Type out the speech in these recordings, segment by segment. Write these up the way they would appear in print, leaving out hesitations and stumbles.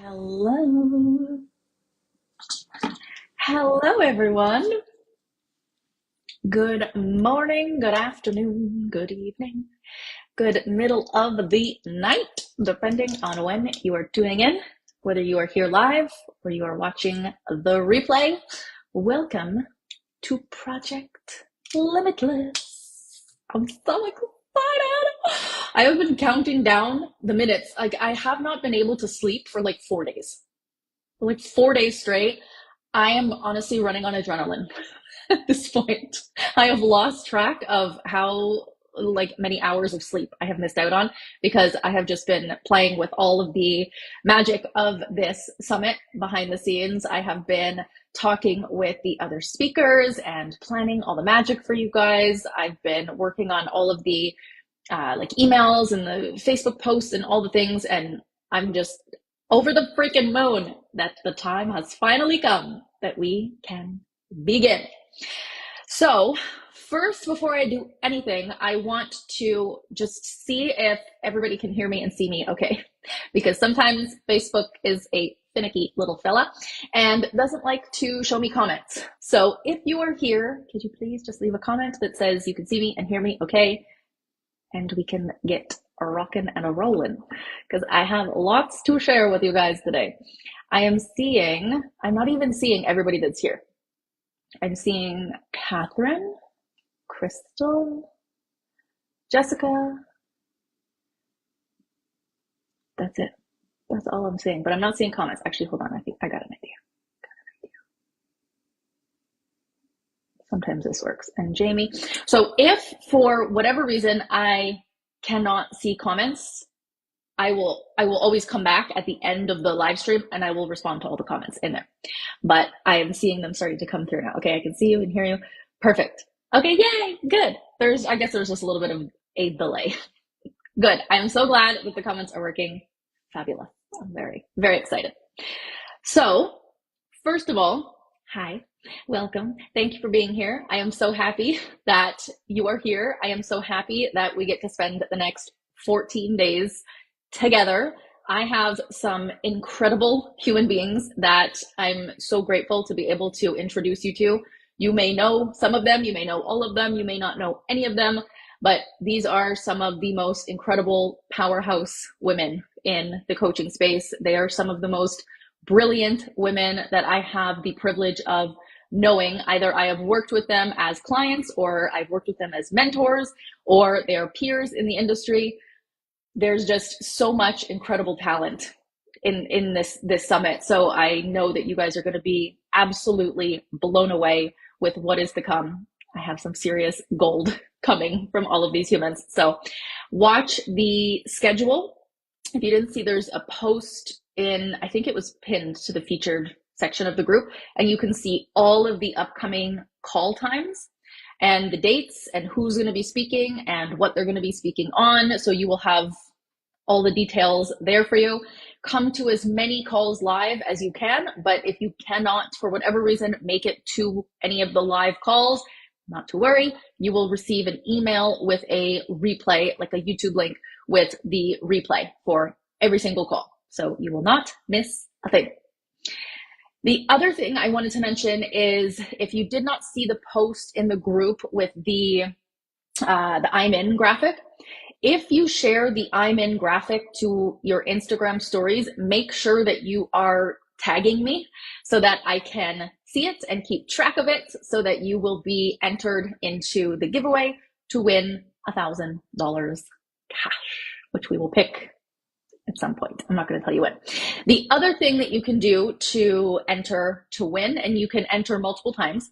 Hello. Hello, everyone. Good morning, good afternoon, good evening, good middle of the night, depending on when you are tuning in, whether you are here live or you are watching the replay. Welcome to Project Limitless. I'm so excited. I have been counting down the minutes. I have not been able to sleep for like 4 days. Like 4 days straight. I am honestly running on adrenaline at this point. I have lost track of how like many hours of sleep I have missed out on because I have just been playing with all of the magic of this summit behind the scenes. I have been talking with the other speakers and planning all the magic for you guys. I've been working on all of the like emails and the Facebook posts and all the things, and I'm just over the freaking moon that the time has finally come that we can begin. So first, before I do anything, I want to just see if everybody can hear me and see me okay, because sometimes Facebook is a finicky little fella and doesn't like to show me comments. So if you are here, could you please just leave a comment that says you can see me and hear me okay, and we can get a rockin' and a rollin', because I have lots to share with you guys today. I'm not even seeing everybody that's here. I'm seeing Catherine, Crystal, Jessica. That's it. That's all I'm seeing, but I'm not seeing comments. Actually, hold on. I think I got an idea. Sometimes this works. And Jamie. So if for whatever reason I cannot see comments, I will always come back at the end of the live stream and I will respond to all the comments in there. But I am seeing them starting to come through now. Okay, I can see you and hear you. Perfect. Okay, yay, good. I guess there's just a little bit of a delay. Good. I'm so glad that the comments are working. Fabulous. I'm very, very excited. So, first of all, hi, welcome. Thank you for being here. I am so happy that you are here. I am so happy that we get to spend the next 14 days together. I have some incredible human beings that I'm so grateful to be able to introduce you to. You may know some of them, you may know all of them, you may not know any of them, but these are some of the most incredible powerhouse women in the coaching space. They are some of the most brilliant women that I have the privilege of knowing. Either I have worked with them as clients, or I've worked with them as mentors, or they are peers in the industry. There's just so much incredible talent in this summit. So I know that you guys are going to be absolutely blown away with what is to come. I have some serious gold coming from all of these humans. So watch the schedule. If you didn't see, there's a post I think it was pinned to the featured section of the group, and you can see all of the upcoming call times and the dates and who's going to be speaking and what they're going to be speaking on. So you will have all the details there for you. Come to as many calls live as you can, but if you cannot, for whatever reason, make it to any of the live calls, not to worry. You will receive an email with a replay, like a YouTube link with the replay for every single call. So you will not miss a thing. The other thing I wanted to mention is, if you did not see the post in the group with the I'm in graphic, if you share the I'm in graphic to your Instagram stories, make sure that you are tagging me so that I can see it and keep track of it, so that you will be entered into the giveaway to win $1,000 cash, which we will pick at some point. I'm not going to tell you when. The other thing that you can do to enter to win, and you can enter multiple times,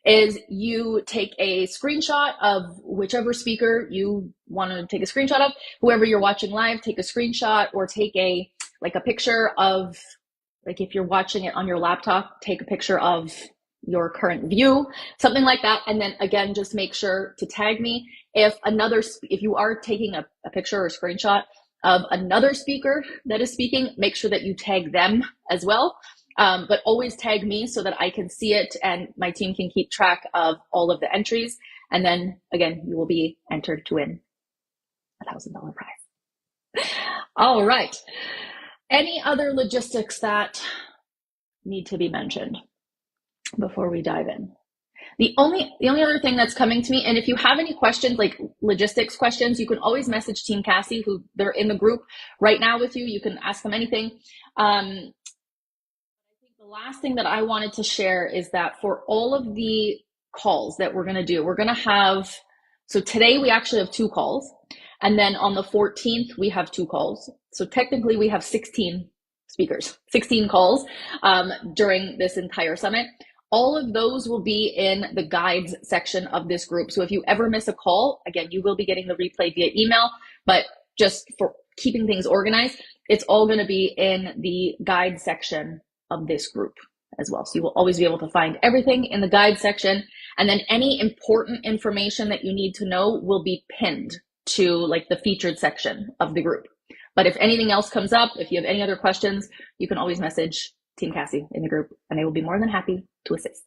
is you take a screenshot of whichever speaker you want to take a screenshot of. Whoever you're watching live, take a screenshot, or take a picture of, like, if you're watching it on your laptop, take a picture of your current view, something like that. And then again, just make sure to tag me. If you are taking a picture or a screenshot of another speaker that is speaking, make sure that you tag them as well. But always tag me so that I can see it and my team can keep track of all of the entries. And then again, you will be entered to win $1,000 prize. All right. Any other logistics that need to be mentioned before we dive in? The only other thing that's coming to me, and if you have any questions, like logistics questions, you can always message Team Cassie, who they're in the group right now with you. You can ask them anything. I think the last thing that I wanted to share is that for all of the calls that we're going to do, we're going to have, so today we actually have 2 calls. And then on the 14th, we have 2 calls. So technically we have 16 speakers, 16 calls during this entire summit. All of those will be in the guides section of this group. So if you ever miss a call, again, you will be getting the replay via email, but just for keeping things organized, it's all going to be in the guide section of this group as well. So you will always be able to find everything in the guide section. And then any important information that you need to know will be pinned to like the featured section of the group. But if anything else comes up, if you have any other questions, you can always message Team Cassie in the group and they will be more than happy to assist.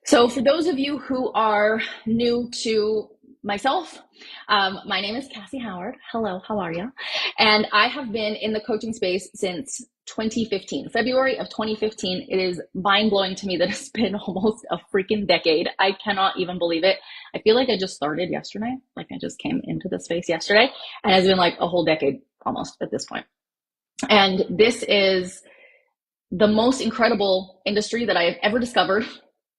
So for those of you who are new to myself, my name is Cassie Howard. Hello, how are you? And I have been in the coaching space since 2015, February of 2015. It is mind-blowing to me that it's been almost a freaking decade. I cannot even believe it. I feel like I just started yesterday. Like I just came into the space yesterday, and it's been like a whole decade almost at this point. And this is the most incredible industry that I have ever discovered.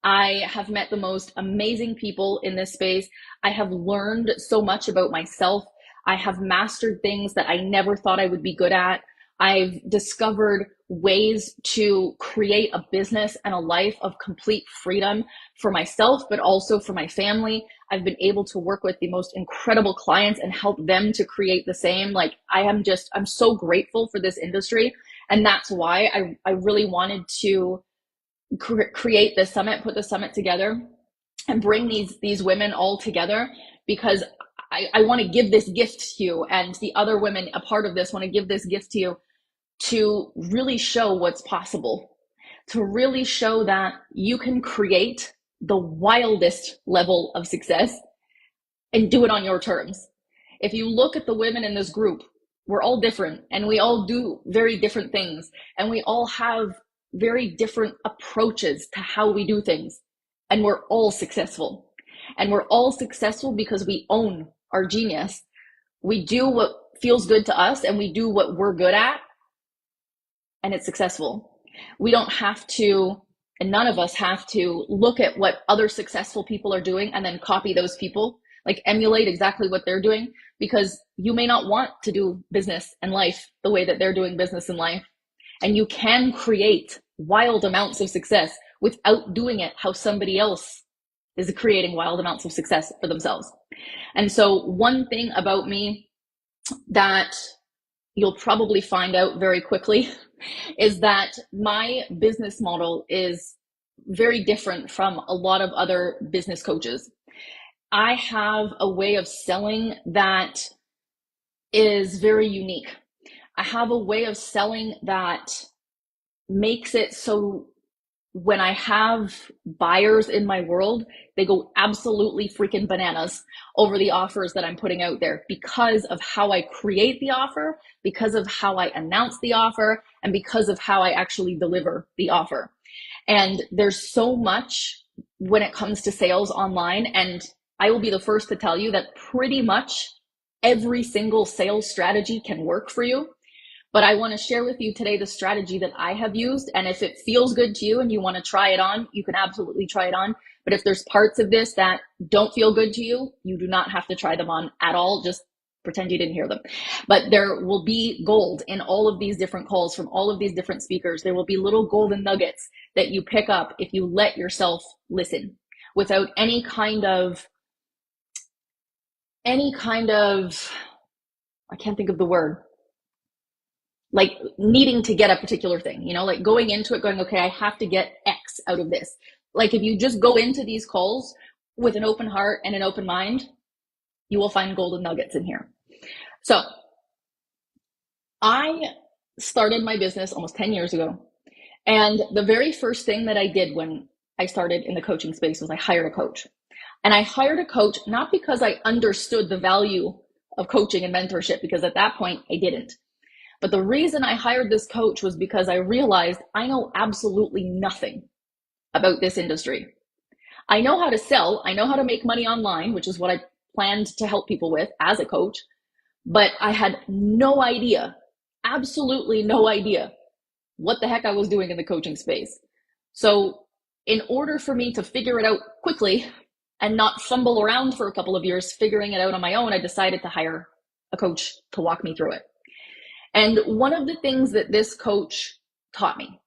I have met the most amazing people in this space. I have learned so much about myself. I have mastered things that I never thought I would be good at. I've discovered ways to create a business and a life of complete freedom for myself, but also for my family. I've been able to work with the most incredible clients and help them to create the same. Like I'm so grateful for this industry. And that's why I really wanted to create this summit, put the summit together and bring these women all together, because I want to give this gift to you, and the other women a part of this want to give this gift to you to really show what's possible, to really show that you can create the wildest level of success and do it on your terms. If you look at the women in this group, we're all different and we all do very different things, and we all have very different approaches to how we do things, and we're all successful. And we're all successful because we own our genius. We do what feels good to us and we do what we're good at, and it's successful. We don't have to, and none of us have to, look at what other successful people are doing and then copy those people, like emulate exactly what they're doing, because you may not want to do business and life the way that they're doing business and life. And you can create wild amounts of success without doing it how somebody else is creating wild amounts of success for themselves. And so one thing about me that you'll probably find out very quickly is that my business model is very different from a lot of other business coaches. I have a way of selling that is very unique. I have a way of selling that makes it so when I have buyers in my world, they go absolutely freaking bananas over the offers that I'm putting out there, because of how I create the offer, because of how I announce the offer, and because of how I actually deliver the offer. And there's so much when it comes to sales online, and I will be the first to tell you that pretty much every single sales strategy can work for you. But I want to share with you today the strategy that I have used. And if it feels good to you and you want to try it on, you can absolutely try it on. But if there's parts of this that don't feel good to you, you do not have to try them on at all. Just pretend you didn't hear them. But there will be gold in all of these different calls from all of these different speakers. There will be little golden nuggets that you pick up if you let yourself listen without any kind of, I can't think of the word, like needing to get a particular thing, like going into it going, okay, I have to get X out of this. Like if you just go into these calls with an open heart and an open mind, you will find golden nuggets in here. So I started my business almost 10 years ago. And the very first thing that I did when I started in the coaching space was I hired a coach. And I hired a coach not because I understood the value of coaching and mentorship, because at that point I didn't. But the reason I hired this coach was because I realized I know absolutely nothing about this industry. I know how to sell, I know how to make money online, which is what I planned to help people with as a coach, but I had no idea, absolutely no idea what the heck I was doing in the coaching space. So in order for me to figure it out quickly and not fumble around for a couple of years figuring it out on my own, I decided to hire a coach to walk me through it. And one of the things that this coach taught me,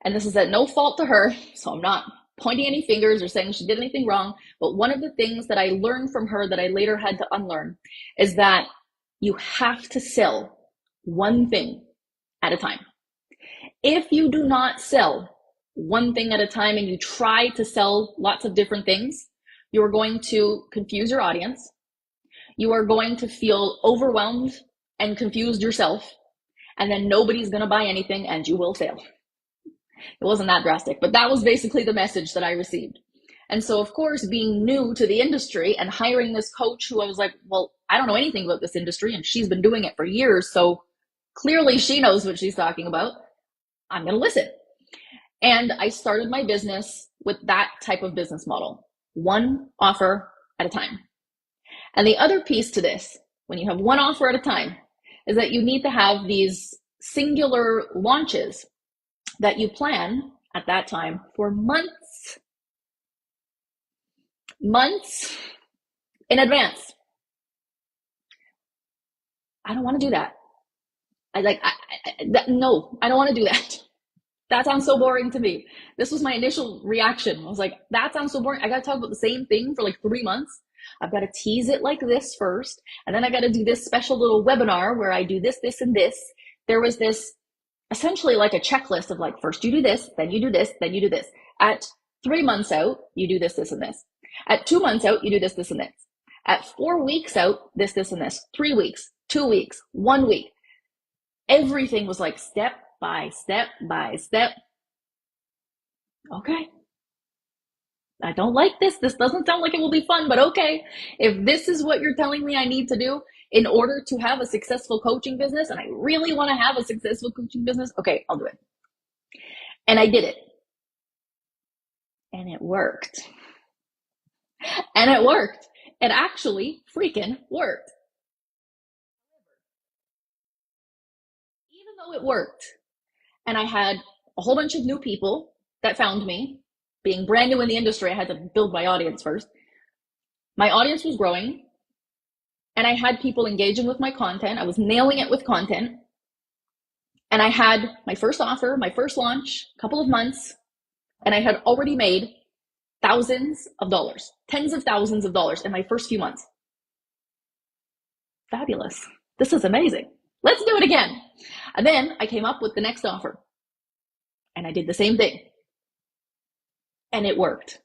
and this is at no fault to her, so I'm not pointing any fingers or saying she did anything wrong, but one of the things that I learned from her that I later had to unlearn is that you have to sell one thing at a time. If you do not sell one thing at a time and you try to sell lots of different things, you are going to confuse your audience. You are going to feel overwhelmed and confused yourself, and then nobody's going to buy anything and you will fail. It wasn't that drastic, but that was basically the message that I received. And so, of course, being new to the industry and hiring this coach who I was like, well, I don't know anything about this industry, and she's been doing it for years, so clearly she knows what she's talking about. I'm going to listen. And I started my business with that type of business model, one offer at a time. And the other piece to this, when you have one offer at a time, is that you need to have these singular launches that you plan at that time for months in advance. I don't want to do that. No, I don't want to do that. That sounds so boring to me. This was my initial reaction. I was like, that sounds so boring. I got to talk about the same thing for like 3 months. I've got to tease it like this first. And then I got to do this special little webinar where I do this, this, and this. There was this essentially like a checklist of like, first you do this, then you do this, then you do this. At 3 months out, you do this, this, and this. At 2 months out, you do this, this, and this. At 4 weeks out, this, this, and this. 3 weeks, 2 weeks, 1 week. Everything was like step by step by step. Okay. I don't like this. This doesn't sound like it will be fun, but okay. If this is what you're telling me I need to do in order to have a successful coaching business, and I really want to have a successful coaching business, okay, I'll do it. And I did it. And it worked. And it worked. It actually freaking worked. Even though it worked, and I had a whole bunch of new people that found me, being brand new in the industry, I had to build my audience first. My audience was growing, and I had people engaging with my content. I was nailing it with content. And I had my first offer, my first launch, a couple of months, and I had already made thousands of dollars, tens of thousands of dollars in my first few months. Fabulous. This is amazing. Let's do it again. And then I came up with the next offer, and I did the same thing. And it worked.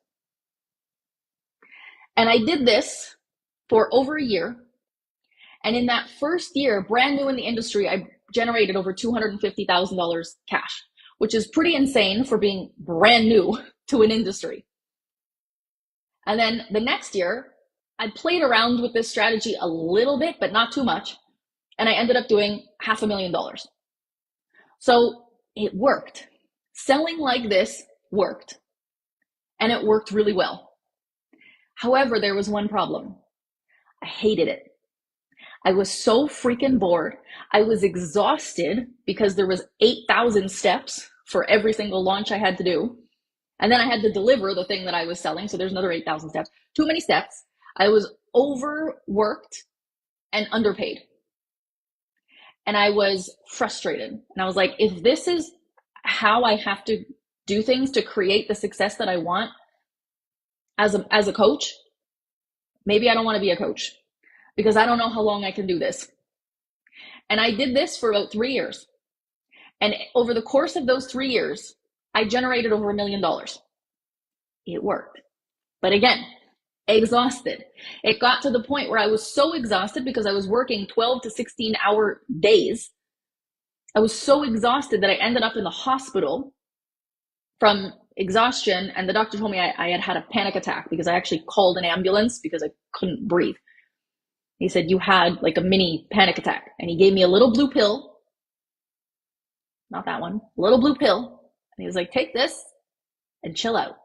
And I did this for over a year. And in that first year, brand new in the industry, I generated over $250,000 cash, which is pretty insane for being brand new to an industry. And then the next year, I played around with this strategy a little bit, but not too much. And I ended up doing $500,000. So it worked. Selling like this worked. And it worked really well. However, there was one problem. I hated it. I was so freaking bored. I was exhausted because there was 8,000 steps for every single launch I had to do. And then I had to deliver the thing that I was selling. So there's another 8,000 steps. Too many steps. I was overworked and underpaid. And I was frustrated. And I was like, if this is how I have to do things to create the success that I want as a coach, maybe I don't want to be a coach because I don't know how long I can do this. And I did this for about 3 years. And over the course of those 3 years, I generated over $1 million. It worked. But again, exhausted. It got to the point where I was so exhausted because I was working 12 to 16 hour days. I was so exhausted that I ended up in the hospital from exhaustion, and the doctor told me I had had a panic attack because I actually called an ambulance because I couldn't breathe. He said, you had like a mini panic attack, and he gave me a little blue pill not that one, a little blue pill. And he was like, take this and chill out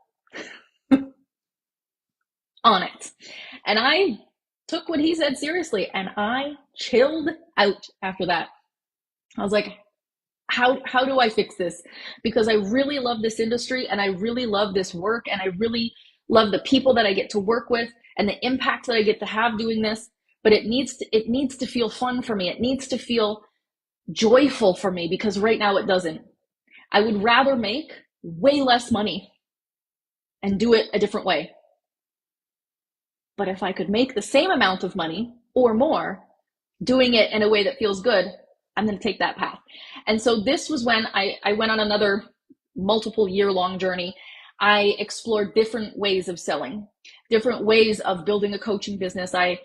on it. And I took what he said seriously and I chilled out after that. I was like, how do I fix this? Because I really love this industry and I really love this work and I really love the people that I get to work with and the impact that I get to have doing this. But it needs to feel fun for me. It needs to feel joyful for me because right now it doesn't. I would rather make way less money and do it a different way. But if I could make the same amount of money or more doing it in a way that feels good, I'm going to take that path. And so this was when I went on another multiple year-long journey. I explored different ways of selling, different ways of building a coaching business. I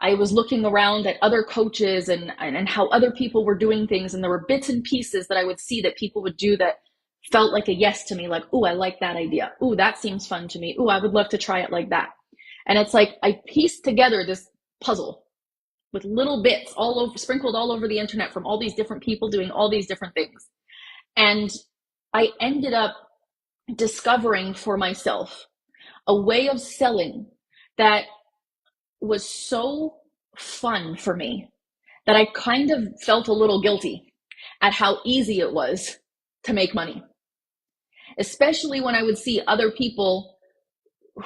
was looking around at other coaches and how other people were doing things. And there were bits and pieces that I would see that people would do that felt like a yes to me. Like, ooh, I like that idea. Ooh, that seems fun to me. Ooh, I would love to try it like that. And it's like I pieced together this puzzle with little bits all over, sprinkled all over the internet from all these different people doing all these different things. And I ended up discovering for myself a way of selling that was so fun for me that I kind of felt a little guilty at how easy it was to make money. Especially when I would see other people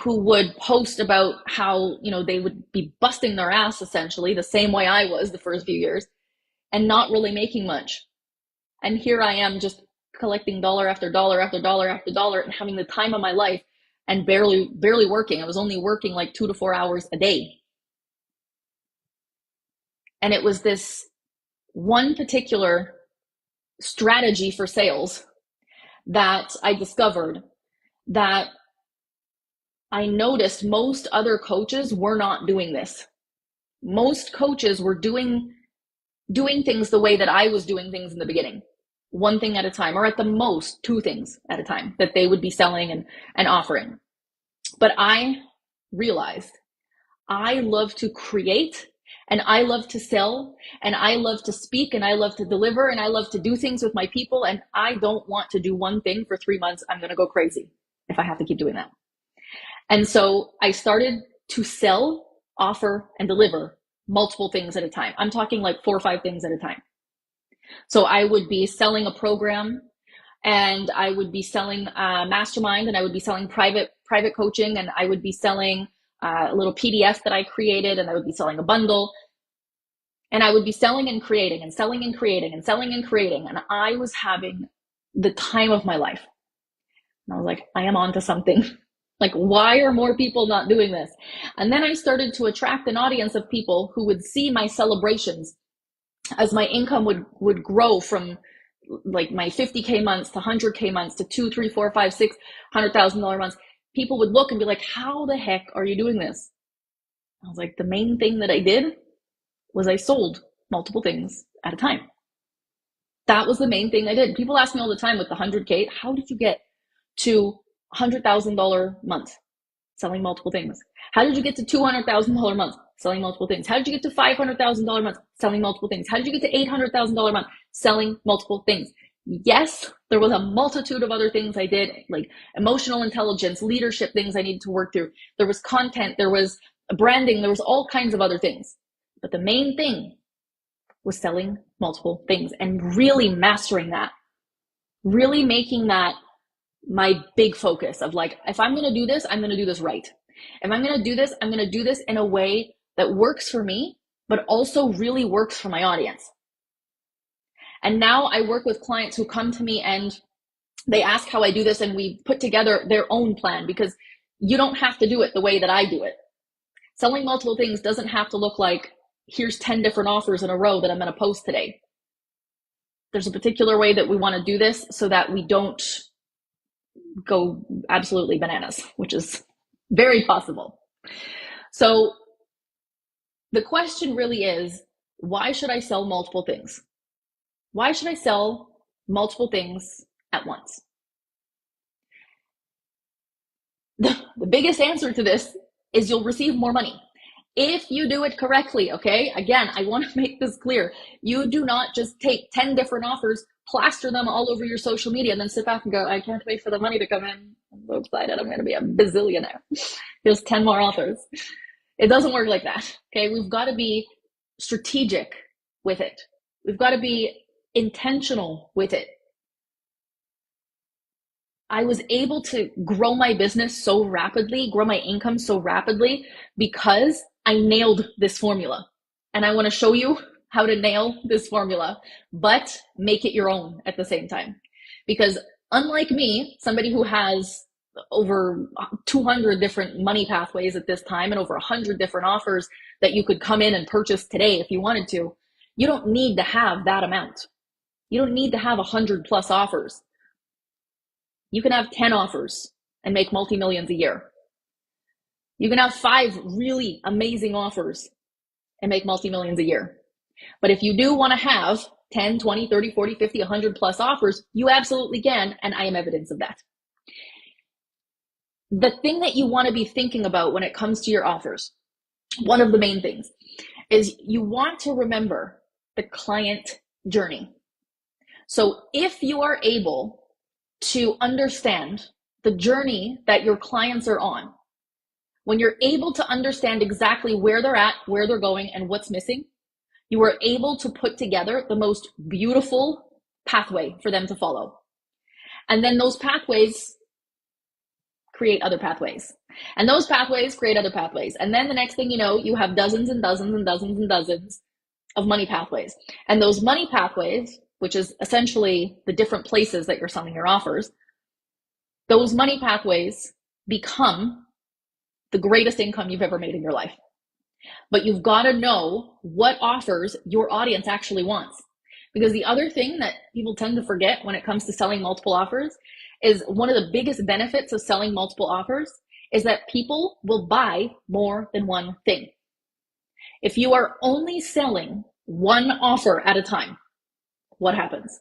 who would post about how, they would be busting their ass essentially the same way I was the first few years and not really making much. And here I am just collecting dollar after dollar after dollar after dollar and having the time of my life and barely working. I was only working like 2 to 4 hours a day. And it was this one particular strategy for sales that I discovered that I noticed most other coaches were not doing this. Most coaches were doing things the way that I was doing things in the beginning. One thing at a time, or at the most 2 things at a time that they would be selling and offering. But I realized I love to create and I love to sell and I love to speak and I love to deliver and I love to do things with my people. And I don't want to do one thing for 3 months. I'm going to go crazy if I have to keep doing that. And so I started to sell, offer, and deliver multiple things at a time. I'm talking like 4 or 5 things at a time. So I would be selling a program and I would be selling a mastermind and I would be selling private coaching and I would be selling a little PDF that I created and I would be selling a bundle and I would be selling and creating and selling and creating and selling and creating. And I was having the time of my life. And I was like, I am onto something. Like, why are more people not doing this? And then I started to attract an audience of people who would see my celebrations as my income would grow from like my 50K months to 100K months to 2, 3, 4, 5, 6, $100,000 months. People would look and be like, how the heck are you doing this? I was like, the main thing that I did was I sold multiple things at a time. That was the main thing I did. People ask me all the time with the 100K, how did you get to $100,000 month selling multiple things? How did you get to $200,000 month selling multiple things? How did you get to $500,000 month selling multiple things? How did you get to $800,000 month selling multiple things? Yes, there was a multitude of other things I did, like emotional intelligence, leadership things I needed to work through. There was content, there was branding, there was all kinds of other things. But the main thing was selling multiple things and really mastering that, really making that my big focus of like, if I'm going to do this, I'm going to do this right. If I'm going to do this, I'm going to do this in a way that works for me, but also really works for my audience. And now I work with clients who come to me and they ask how I do this and we put together their own plan because you don't have to do it the way that I do it. Selling multiple things doesn't have to look like, here's 10 different offers in a row that I'm going to post today. There's a particular way that we want to do this so that we don't go absolutely bananas, which is very possible. So the question really is, why should I sell multiple things? Why should I sell multiple things at once? The biggest answer to this is you'll receive more money if you do it correctly, okay? Again, I want to make this clear. You do not just take 10 different offers, plaster them all over your social media and then sit back and go, I can't wait for the money to come in. I'm so excited. I'm going to be a bazillionaire. Here's 10 more offers. It doesn't work like that. Okay. We've got to be strategic with it. We've got to be intentional with it. I was able to grow my business so rapidly, grow my income so rapidly because I nailed this formula. And I want to show you how to nail this formula, but make it your own at the same time. Because unlike me, somebody who has over 200 different money pathways at this time and over 100 different offers that you could come in and purchase today if you wanted to, you don't need to have that amount. You don't need to have 100 plus offers. You can have 10 offers and make multi-millions a year. You can have 5 really amazing offers and make multi-millions a year. But if you do want to have 10, 20, 30, 40, 50, 100 plus offers, you absolutely can, and I am evidence of that. The thing that you want to be thinking about when it comes to your offers, one of the main things, is you want to remember the client journey. So if you are able to understand the journey that your clients are on, when you're able to understand exactly where they're at, where they're going, and what's missing, you are able to put together the most beautiful pathway for them to follow. And then those pathways create other pathways. And those pathways create other pathways. And then the next thing you know, you have dozens and dozens and dozens and dozens of money pathways. And those money pathways, which is essentially the different places that you're selling your offers, those money pathways become the greatest income you've ever made in your life. But you've got to know what offers your audience actually wants. Because the other thing that people tend to forget when it comes to selling multiple offers is one of the biggest benefits of selling multiple offers is that people will buy more than one thing. If you are only selling one offer at a time, what happens?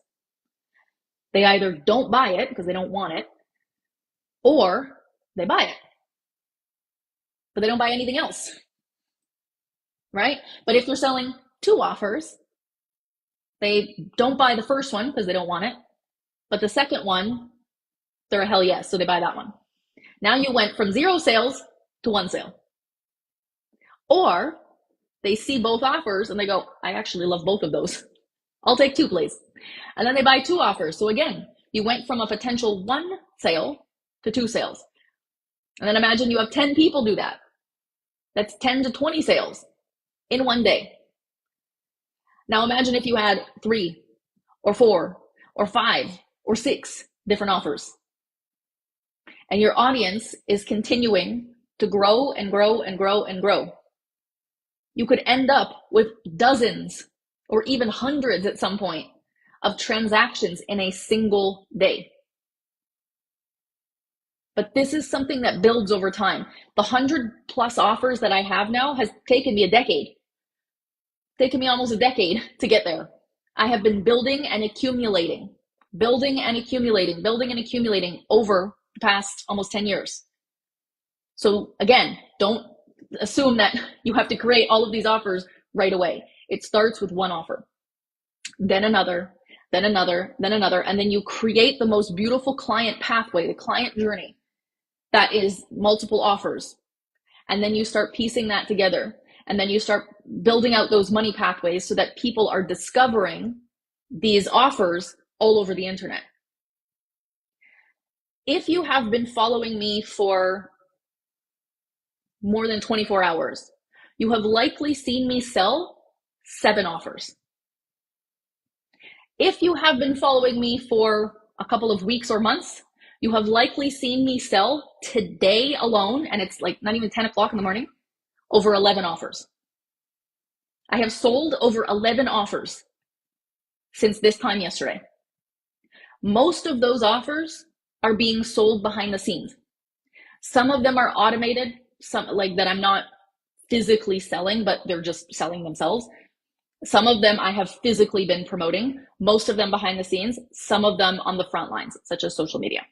They either don't buy it because they don't want it, or they buy it, but they don't buy anything else, right? But if you're selling 2 offers, they don't buy the first one because they don't want it, but the second one, they're a hell yes, so they buy that one. Now you went from 0 sales to 1 sale. Or they see both offers and they go, I actually love both of those. I'll take 2, please. And then they buy 2 offers. So again, you went from a potential 1 sale to 2 sales. And then imagine you have 10 people do that. That's 10 to 20 sales in one day. Now imagine if you had 3 or 4 or 5 or 6 different offers. And your audience is continuing to grow and grow and grow and grow. You could end up with dozens or even hundreds at some point of transactions in a single day. But this is something that builds over time. The 100 plus offers that I have now has taken me a decade. It's taken me almost a decade to get there. I have been building and accumulating over the past almost 10 years. So again, don't assume that you have to create all of these offers right away. It starts with one offer, then another, then another, then another, and then you create the most beautiful client pathway, the client journey that is multiple offers. And then you start piecing that together. And then you start building out those money pathways so that people are discovering these offers all over the internet. If you have been following me for more than 24 hours, you have likely seen me sell 7 offers. If you have been following me for a couple of weeks or months, you have likely seen me sell today alone, and it's like not even 10 o'clock in the morning, over 11 offers. I have sold over 11 offers since this time yesterday. Most of those offers are being sold behind the scenes. Some of them are automated, some like that I'm not physically selling, but they're just selling themselves. Some of them I have physically been promoting, most of them behind the scenes, some of them on the front lines, such as social media.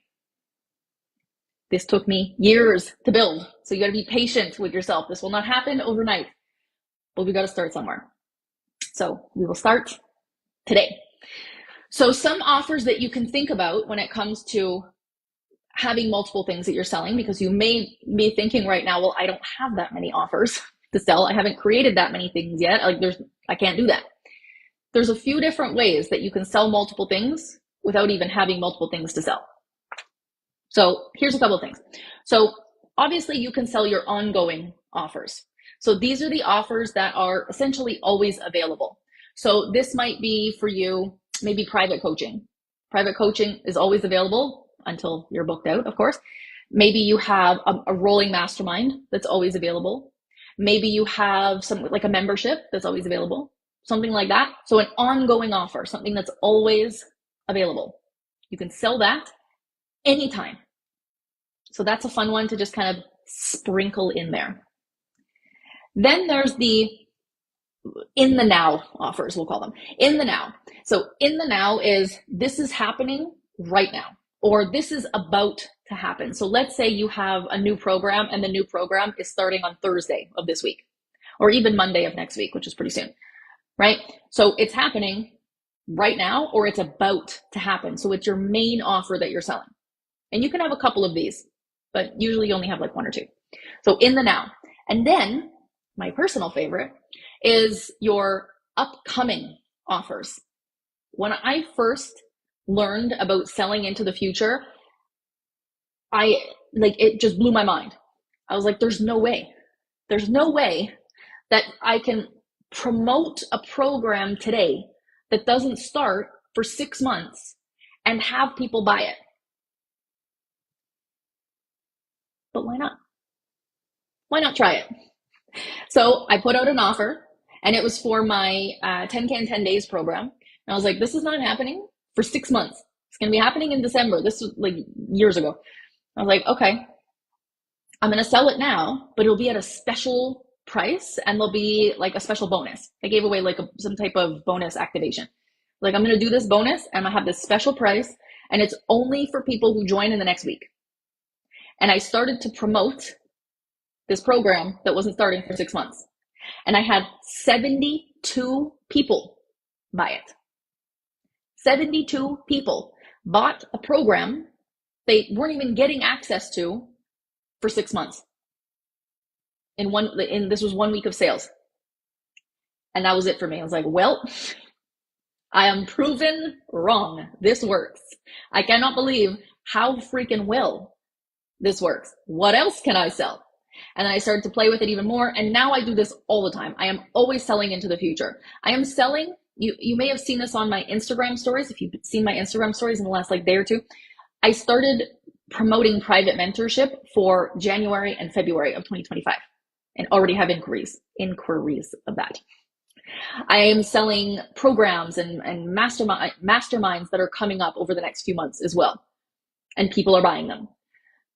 This took me years to build, so you got to be patient with yourself. This will not happen overnight, but we got to start somewhere. So we will start today. So some offers that you can think about when it comes to having multiple things that you're selling, because you may be thinking right now, well, I don't have that many offers to sell. I haven't created that many things yet. I can't do that. There's a few different ways that you can sell multiple things without even having multiple things to sell. So here's a couple of things. So obviously you can sell your ongoing offers. So these are the offers that are essentially always available. So this might be for you, maybe private coaching. Private coaching is always available until you're booked out, of course. Maybe you have a rolling mastermind that's always available. Maybe you have something like a membership that's always available, something like that. So an ongoing offer, something that's always available. You can sell that anytime. So that's a fun one to just kind of sprinkle in there. Then there's the in the now offers, we'll call them. In the now. So in the now is this is happening right now, or this is about to happen. So let's say you have a new program and the new program is starting on Thursday of this week, or even Monday of next week, which is pretty soon, right? So it's happening right now, or it's about to happen. So it's your main offer that you're selling. And you can have a couple of these, but usually you only have like one or two. So in the now. And then my personal favorite is your upcoming offers. When I first learned about selling into the future, it just blew my mind. I was like, there's no way that I can promote a program today that doesn't start for 6 months and have people buy it. But why not? Why not try it? So I put out an offer, and it was for my 10K in 10 days program. And I was like, this is not happening for 6 months. It's going to be happening in December. This was like years ago. I was like, okay, I'm going to sell it now, but it'll be at a special price, and there'll be like a special bonus. I gave away like some type of bonus activation. Like, I'm going to do this bonus, and I'm going to have this special price, and it's only for people who join in the next week. And I started to promote this program that wasn't starting for 6 months. And I had 72 people buy it. 72 people bought a program they weren't even getting access to for 6 months. This was 1 week of sales. And that was it for me. I was like, well, I am proven wrong. This works. I cannot believe how freaking well this works. What else can I sell? And then I started to play with it even more. And now I do this all the time. I am always selling into the future. I am selling. You may have seen this on my Instagram stories. If you've seen my Instagram stories in the last day or two, I started promoting private mentorship for January and February of 2025 and already have inquiries of that. I am selling programs and masterminds that are coming up over the next few months as well. And people are buying them.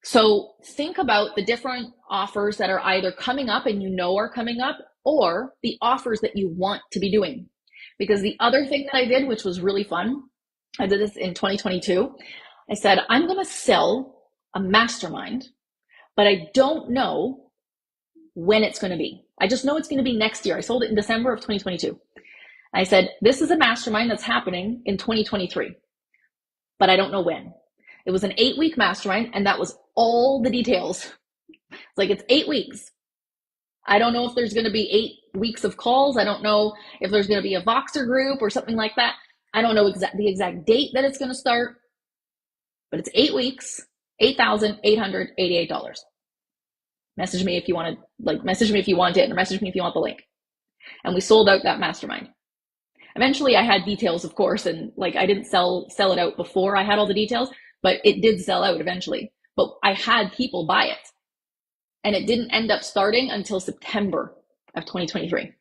So think about the different offers that are either coming up and are coming up, or the offers that you want to be doing. Because the other thing that I did, which was really fun, I did this in 2022. I said, I'm going to sell a mastermind, but I don't know when it's going to be. I just know it's going to be next year. I sold it in December of 2022. I said, this is a mastermind that's happening in 2023, but I don't know when. It was an 8-week mastermind, and that was all the details. It's like, it's 8 weeks. I don't know if there's going to be 8 weeks of calls. I don't know if there's going to be a Voxer group or something like that. I don't know the exact date that it's going to start, but it's 8 weeks, $8,888. Message me if you want to, message me if you want it, or message me if you want the link. And we sold out that mastermind. Eventually I had details, of course, and I didn't sell it out before I had all the details, but it did sell out eventually. But I had people buy it, and it didn't end up starting until September of 2023.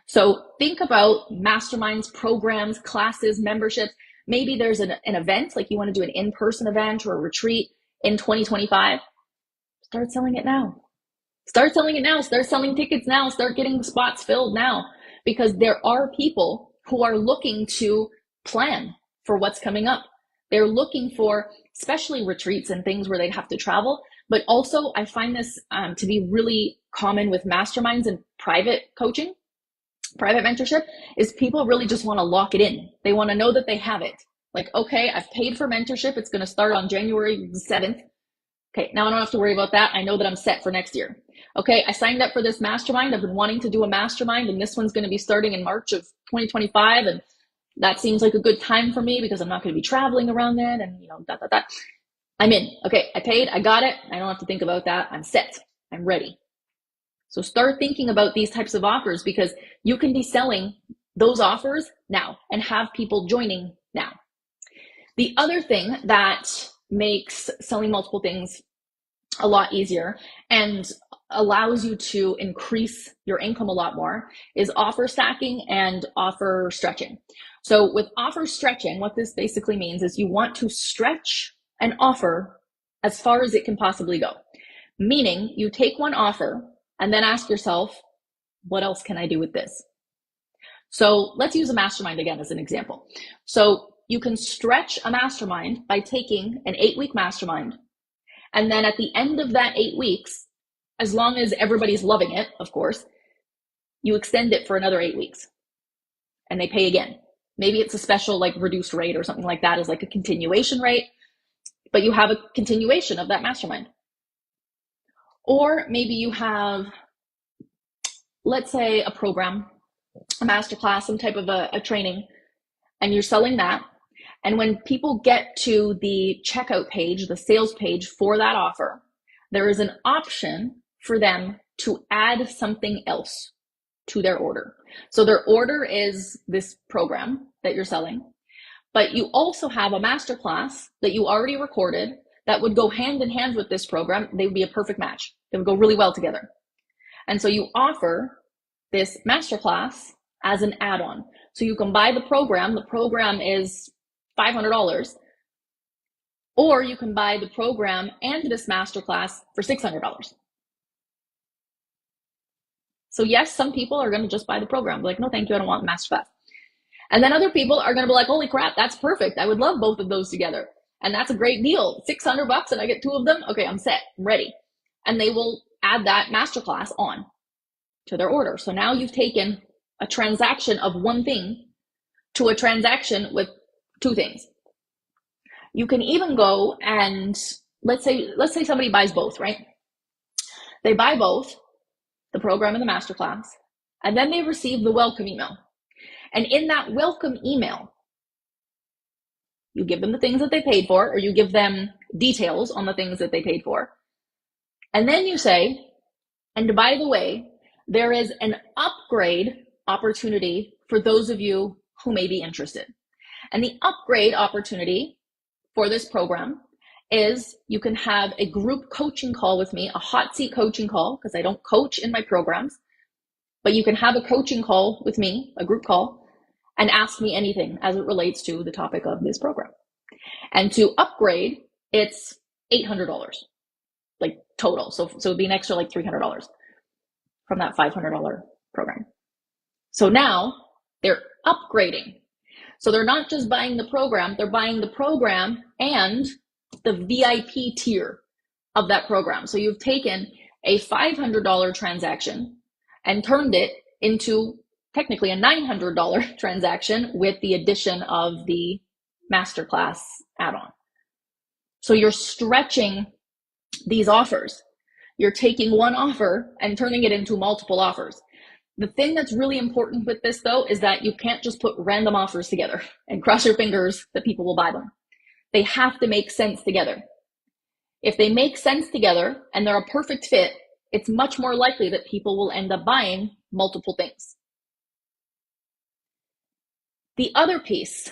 So think about masterminds, programs, classes, memberships. Maybe there's an event, like you want to do an in-person event or a retreat in 2025. Start selling it now. Start selling it now. Start selling tickets now. Start getting spots filled now, because there are people who are looking to plan for what's coming up. They're looking for, especially retreats and things where they'd have to travel. But also, I find this to be really common with masterminds and private coaching. private mentorship is people really just want to lock it in. They want to know that they have it. Like, okay, I've paid for mentorship. It's going to start on January 7th. Okay, now I don't have to worry about that. I know that I'm set for next year. Okay, I signed up for this mastermind. I've been wanting to do a mastermind, and this one's going to be starting in March of 2025. And that seems like a good time for me because I'm not going to be traveling around then. And, I'm in. Okay, I paid. I got it. I don't have to think about that. I'm set. I'm ready. So start thinking about these types of offers because you can be selling those offers now and have people joining now. The other thing that makes selling multiple things a lot easier and allows you to increase your income a lot more is offer stacking and offer stretching. So with offer stretching, what this basically means is you want to stretch an offer as far as it can possibly go. Meaning you take one offer and then ask yourself, what else can I do with this? So let's use a mastermind again as an example. So you can stretch a mastermind by taking an 8-week mastermind. And then at the end of that 8 weeks, as long as everybody's loving it, of course, you extend it for another 8 weeks and they pay again. Maybe it's a special like reduced rate or something like that as like a continuation rate, but you have a continuation of that mastermind. Or maybe you have, let's say, a program, a masterclass, some type of a training, and you're selling that. And when people get to the checkout page, the sales page for that offer, there is an option for them to add something else to their order. So their order is this program that you're selling, but you also have a masterclass that you already recorded that would go hand in hand with this program. They would be a perfect match. They would go really well together. And so you offer this masterclass as an add-on. So you can buy the program. The program is $500, or you can buy the program and this masterclass for $600. So yes, some people are going to just buy the program. Like, no, thank you. I don't want the masterclass. And then other people are going to be like, holy crap, that's perfect. I would love both of those together. And that's a great deal. $600 and I get 2 of them. Okay, I'm set. I'm ready. And they will add that masterclass on to their order. So now you've taken a transaction of one thing to a transaction with 2 things. You can even go and let's say somebody buys both, right? They buy both, the program and the masterclass, and then they receive the welcome email. And in that welcome email, you give them the things that they paid for, or you give them details on the things that they paid for. And then you say, and by the way, there is an upgrade opportunity for those of you who may be interested. And the upgrade opportunity for this program is you can have a group coaching call with me, a hot seat coaching call, because I don't coach in my programs, but you can have a coaching call with me, a group call, and ask me anything as it relates to the topic of this program. And to upgrade, it's $800, like total. So it'd be an extra like $300 from that $500 program. So now they're upgrading. So they're not just buying the program, they're buying the program and the VIP tier of that program. So you've taken a $500 transaction and turned it into technically a $900 transaction with the addition of the masterclass add-on. So you're stretching these offers. You're taking one offer and turning it into multiple offers. The thing that's really important with this though is that you can't just put random offers together and cross your fingers that people will buy them. They have to make sense together. If they make sense together and they're a perfect fit, it's much more likely that people will end up buying multiple things. The other piece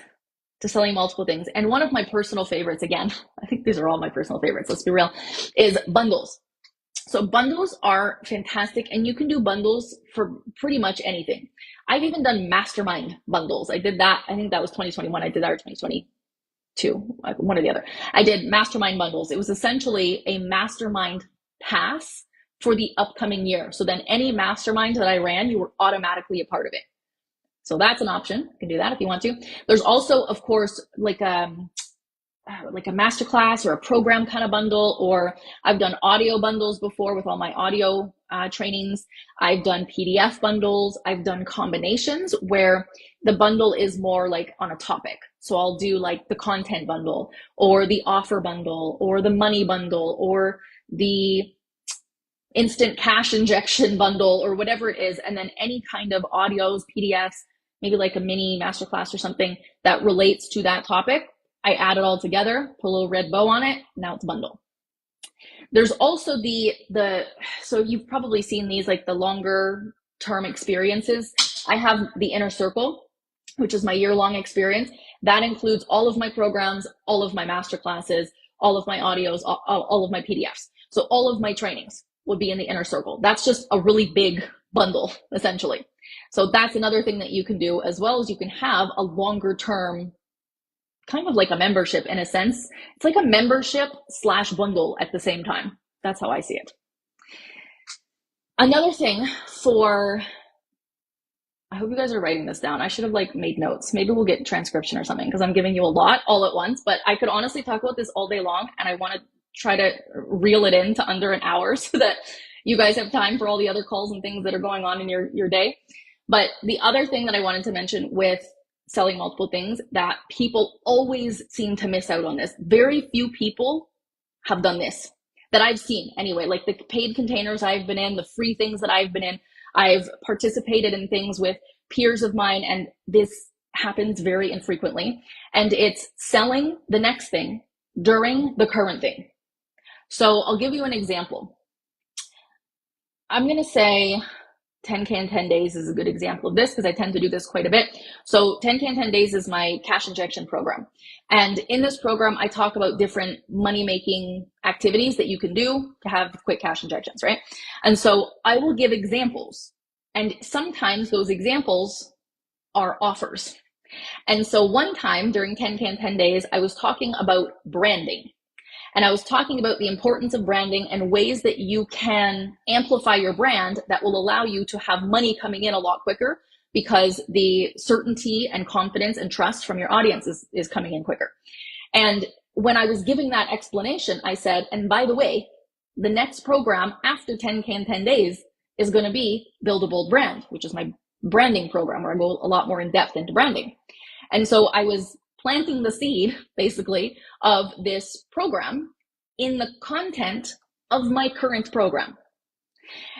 to selling multiple things, and one of my personal favorites, again, I think these are all my personal favorites, let's be real, is bundles. So bundles are fantastic, and you can do bundles for pretty much anything. I've even done mastermind bundles. I did that, I think that was 2021. I did that or 2022, one or the other. I did mastermind bundles. It was essentially a mastermind pass for the upcoming year. So then any mastermind that I ran, you were automatically a part of it. So that's an option. You can do that if you want to. There's also, of course, like like a masterclass or a program kind of bundle, or I've done audio bundles before with all my audio trainings. I've done PDF bundles. I've done combinations where the bundle is more like on a topic. So I'll do like the content bundle or the offer bundle or the money bundle or the instant cash injection bundle or whatever it is. And then any kind of audios, PDFs, maybe like a mini masterclass or something that relates to that topic. I add it all together, put a little red bow on it. Now it's a bundle. There's also so you've probably seen these, like the longer term experiences. I have the Inner Circle, which is my year-long experience. That includes all of my programs, all of my masterclasses, all of my audios, all of my PDFs. So all of my trainings would be in the Inner Circle. That's just a really big bundle, essentially. So that's another thing that you can do, as well as you can have a longer term, kind of like a membership in a sense. It's like a membership / bundle at the same time. That's how I see it. Another thing I hope you guys are writing this down. I should have like made notes. Maybe we'll get transcription or something, because I'm giving you a lot all at once, but I could honestly talk about this all day long, and I want to try to reel it in to under an hour so that you guys have time for all the other calls and things that are going on in your day. But the other thing that I wanted to mention with selling multiple things, that people always seem to miss out on this. Very few people have done this that I've seen anyway, like the paid containers I've been in, the free things that I've been in. I've participated in things with peers of mine, and this happens very infrequently. And it's selling the next thing during the current thing. So I'll give you an example. I'm going to say 10K in 10 days is a good example of this, because I tend to do this quite a bit. So 10K in 10 days is my cash injection program. And in this program, I talk about different money-making activities that you can do to have quick cash injections, right? And so I will give examples. And sometimes those examples are offers. And so one time during 10K in 10 days, I was talking about branding. And I was talking about the importance of branding and ways that you can amplify your brand that will allow you to have money coming in a lot quicker, because the certainty and confidence and trust from your audience is coming in quicker. And when I was giving that explanation, I said, and by the way, the next program after 10K in 10 days is going to be Build a Bold Brand, which is my branding program where I go a lot more in depth into branding. And so I was planting the seed, basically, of this program in the content of my current program.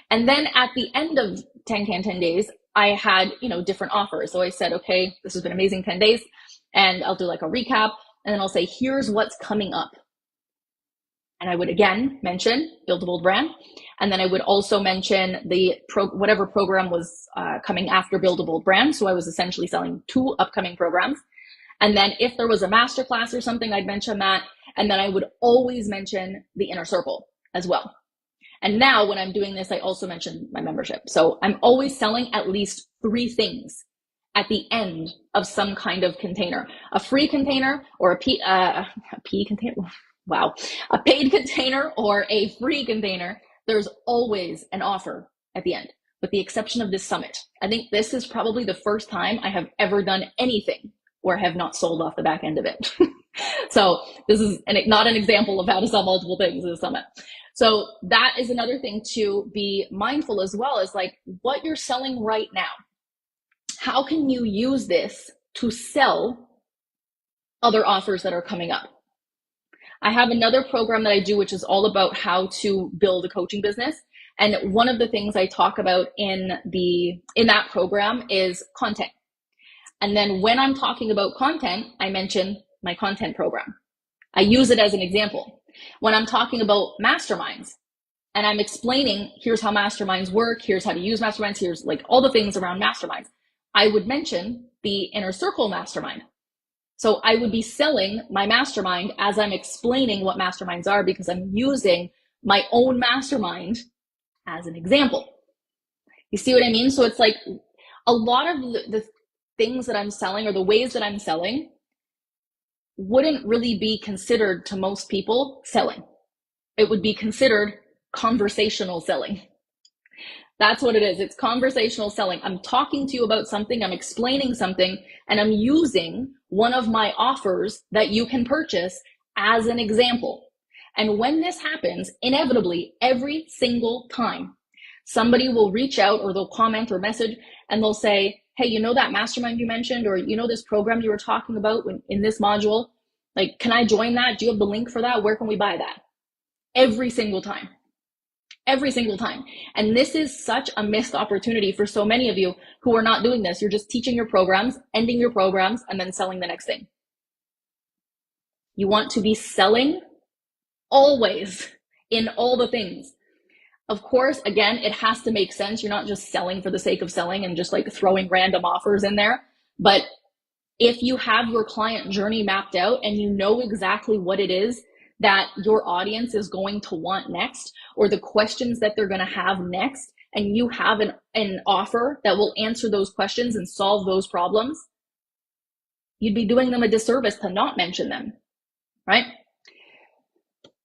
And then at the end of 10K in 10 days, I had, different offers. So I said, okay, this has been amazing 10 days. And I'll do like a recap. And then I'll say, here's what's coming up. And I would again mention Build a Bold Brand. And then I would also mention whatever program was coming after Build a Bold Brand. So I was essentially selling 2 upcoming programs. And then if there was a masterclass or something, I'd mention that. And then I would always mention the Inner Circle as well. And now when I'm doing this, I also mention my membership. So I'm always selling at least 3 things at the end of some kind of container. A free container or a paid container or a free container. There's always an offer at the end, with the exception of this summit. I think this is probably the first time I have ever done anything where I have not sold off the back end of it. So this is not an example of how to sell multiple things in the summit. So that is another thing to be mindful as well, is like what you're selling right now. How can you use this to sell other offers that are coming up? I have another program that I do, which is all about how to build a coaching business. And one of the things I talk about in that program is content. And then when I'm talking about content, I mention my content program. I use it as an example. When I'm talking about masterminds and I'm explaining, here's how masterminds work, here's how to use masterminds, here's like all the things around masterminds, I would mention the Inner Circle mastermind. So I would be selling my mastermind as I'm explaining what masterminds are, because I'm using my own mastermind as an example. You see what I mean? So it's like a lot of the things that I'm selling, or the ways that I'm selling, wouldn't really be considered to most people selling. It would be considered conversational selling. That's what it is. It's conversational selling. I'm talking to you about something, I'm explaining something, and I'm using one of my offers that you can purchase as an example. And when this happens, inevitably, every single time, somebody will reach out or they'll comment or message and they'll say, hey, you know that mastermind you mentioned, or you know this program you were talking about in this module? Like, can I join that? Do you have the link for that? Where can we buy that? Every single time. Every single time. And this is such a missed opportunity for so many of you who are not doing this. You're just teaching your programs, ending your programs, and then selling the next thing. You want to be selling always in all the things. Of course, again, it has to make sense. You're not just selling for the sake of selling and just like throwing random offers in there. But if you have your client journey mapped out and you know exactly what it is that your audience is going to want next, or the questions that they're going to have next, and you have an offer that will answer those questions and solve those problems, you'd be doing them a disservice to not mention them, right?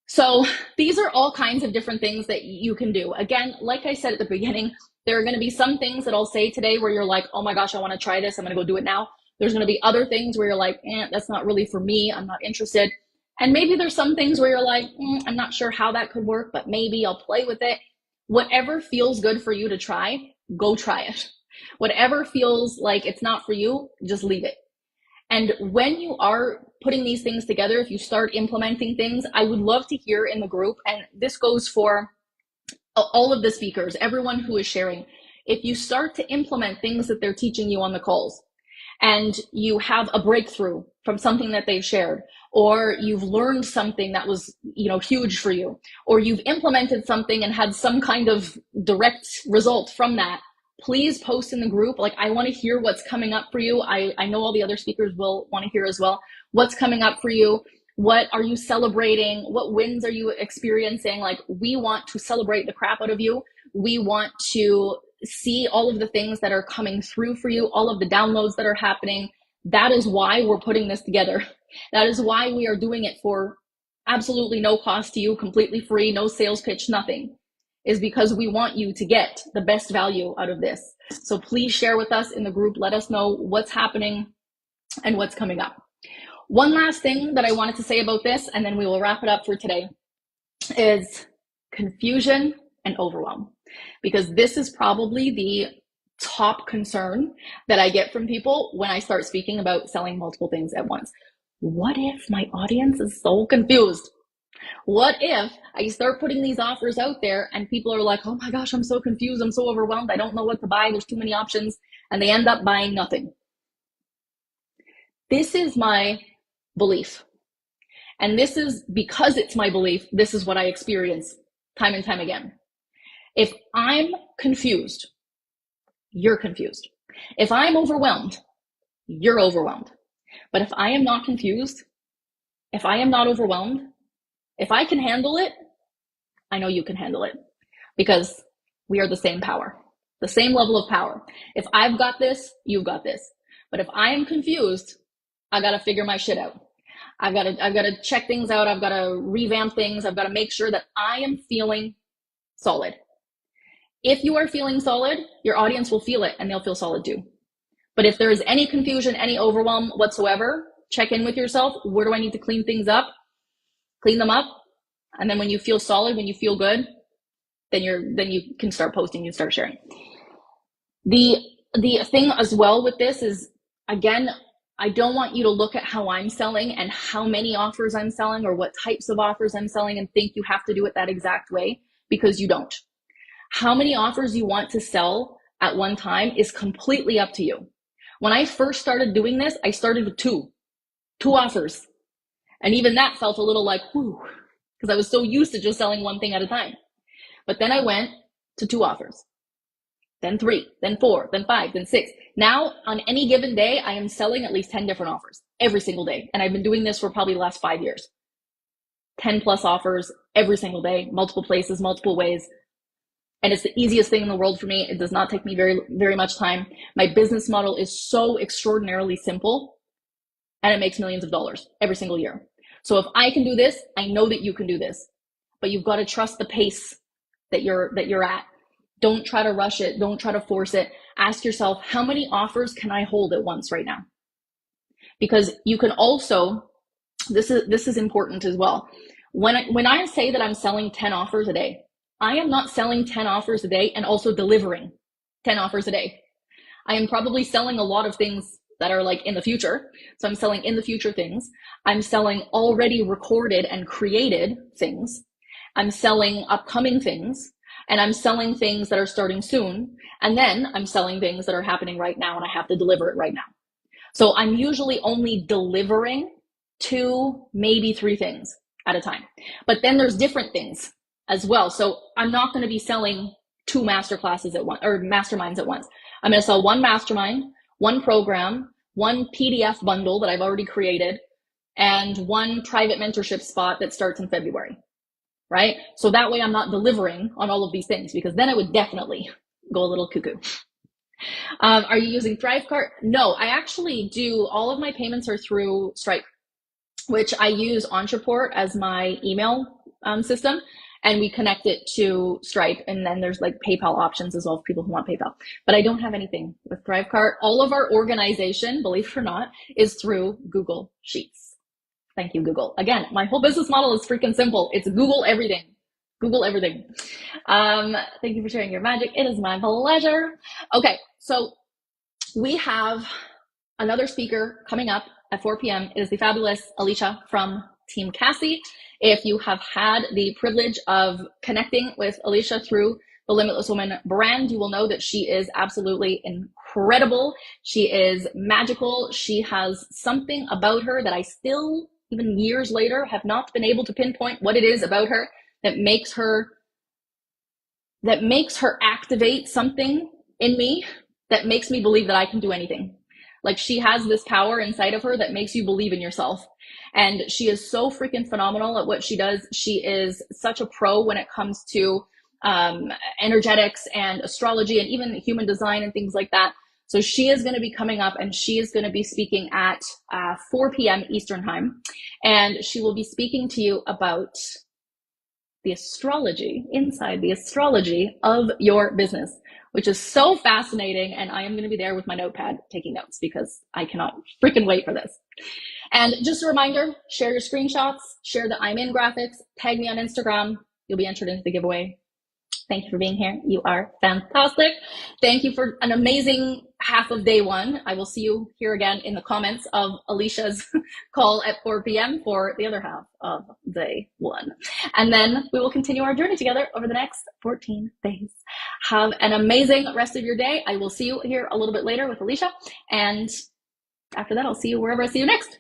So these are all kinds of different things that you can do. Again, like I said at the beginning, there are going to be some things that I'll say today where you're like, oh my gosh, I want to try this. I'm going to go do it now. There's going to be other things where you're like, that's not really for me. I'm not interested. And maybe there's some things where you're like, I'm not sure how that could work, but maybe I'll play with it. Whatever feels good for you to try, go try it. Whatever feels like it's not for you, just leave it. And when you are putting these things together, if you start implementing things, I would love to hear in the group, and this goes for all of the speakers, everyone who is sharing, if you start to implement things that they're teaching you on the calls, and you have a breakthrough from something that they've shared, or you've learned something that was, huge for you, or you've implemented something and had some kind of direct result from that, please post in the group. Like, I want to hear what's coming up for you. I know all the other speakers will want to hear as well. What's coming up for you? What are you celebrating? What wins are you experiencing? Like, we want to celebrate the crap out of you. We want to see all of the things that are coming through for you, all of the downloads that are happening. That is why we're putting this together. That is why we are doing it for absolutely no cost to you, completely free, no sales pitch, nothing, is because we want you to get the best value out of this. So please share with us in the group. Let us know what's happening and what's coming up. One last thing that I wanted to say about this, and then we will wrap it up for today, is confusion and overwhelm. Because this is probably the top concern that I get from people when I start speaking about selling multiple things at once. What if my audience is so confused? What if I start putting these offers out there and people are like, oh my gosh, I'm so confused, I'm so overwhelmed, I don't know what to buy, there's too many options, and they end up buying nothing. This is my belief. And this is because it's my belief, this is what I experience time and time again. If I'm confused, you're confused. If I'm overwhelmed, you're overwhelmed. But if I am not confused, if I am not overwhelmed, if I can handle it, I know you can handle it, because we are the same power, the same level of power. If I've got this, you've got this. But if I am confused, I got to figure my shit out. I've got to check things out. I've got to revamp things. I've got to make sure that I am feeling solid. If you are feeling solid, your audience will feel it and they'll feel solid too. But if there is any confusion, any overwhelm whatsoever, check in with yourself. Where do I need to clean things up? Clean them up. And then when you feel solid, when you feel good, then you can start posting, you start sharing. The thing as well with this is, again, I don't want you to look at how I'm selling and how many offers I'm selling or what types of offers I'm selling and think you have to do it that exact way, because you don't. How many offers you want to sell at one time is completely up to you. When I first started doing this, I started with two offers. And even that felt a little like, whew, because I was so used to just selling one thing at a time. But then I went to 2 offers, then 3, then 4, then 5, then 6. Now, on any given day, I am selling at least 10 different offers every single day. And I've been doing this for probably the last 5 years. 10 plus offers every single day, multiple places, multiple ways. And it's the easiest thing in the world for me. It does not take me very, very much time. My business model is so extraordinarily simple, and it makes millions of dollars every single year. So if I can do this, I know that you can do this. But you've got to trust the pace that you're at. Don't try to rush it. Don't try to force it. Ask yourself, how many offers can I hold at once right now? Because you can also This is important as well. When I say that I'm selling 10 offers a day, I am not selling 10 offers a day and also delivering 10 offers a day. I am probably selling a lot of things that are like in the future. So I'm selling in the future things. I'm selling already recorded and created things. I'm selling upcoming things, and I'm selling things that are starting soon. And then I'm selling things that are happening right now and I have to deliver it right now. So I'm usually only delivering 2, maybe 3 things at a time. But then there's different things as well. So I'm not going to be selling 2 master classes at once, or masterminds at once. I'm going to sell 1 mastermind, 1 program, 1 PDF bundle that I've already created, and 1 private mentorship spot that starts in February, right? So that way I'm not delivering on all of these things, because then I would definitely go a little cuckoo. Are you using Thrivecart? No, I actually do. All of my payments are through Stripe, which I use Entreport as my email system, and we connect it to Stripe. And then there's like PayPal options as well for people who want PayPal. But I don't have anything with Thrivecart. All of our organization, believe it or not, is through Google Sheets. Thank you, Google. Again, my whole business model is freaking simple. It's Google everything. Google everything. Thank you for sharing your magic. It is my pleasure. Okay, so we have another speaker coming up at 4 p.m. It is the fabulous Alicia from Team Cassie. If you have had the privilege of connecting with Alicia through the Limitless Woman brand, you will know that she is absolutely incredible. She is magical. She has something about her that I still, even years later, have not been able to pinpoint what it is about her that makes her activate something in me that makes me believe that I can do anything. Like, she has this power inside of her that makes you believe in yourself. And she is so freaking phenomenal at what she does. She is such a pro when it comes to energetics and astrology and even human design and things like that. So she is going to be coming up, and she is going to be speaking at 4 p.m. Eastern time. And she will be speaking to you about the astrology, inside the astrology of your business, which is so fascinating. And I am going to be there with my notepad taking notes, because I cannot freaking wait for this. And just a reminder, share your screenshots, share the I'm in graphics, tag me on Instagram. You'll be entered into the giveaway. Thank you for being here. You are fantastic. Thank you for an amazing half of day 1. I will see you here again in the comments of Alicia's call at 4 p.m. for the other half of day 1. And then we will continue our journey together over the next 14 days. Have an amazing rest of your day. I will see you here a little bit later with Alicia. And after that, I'll see you wherever I see you next.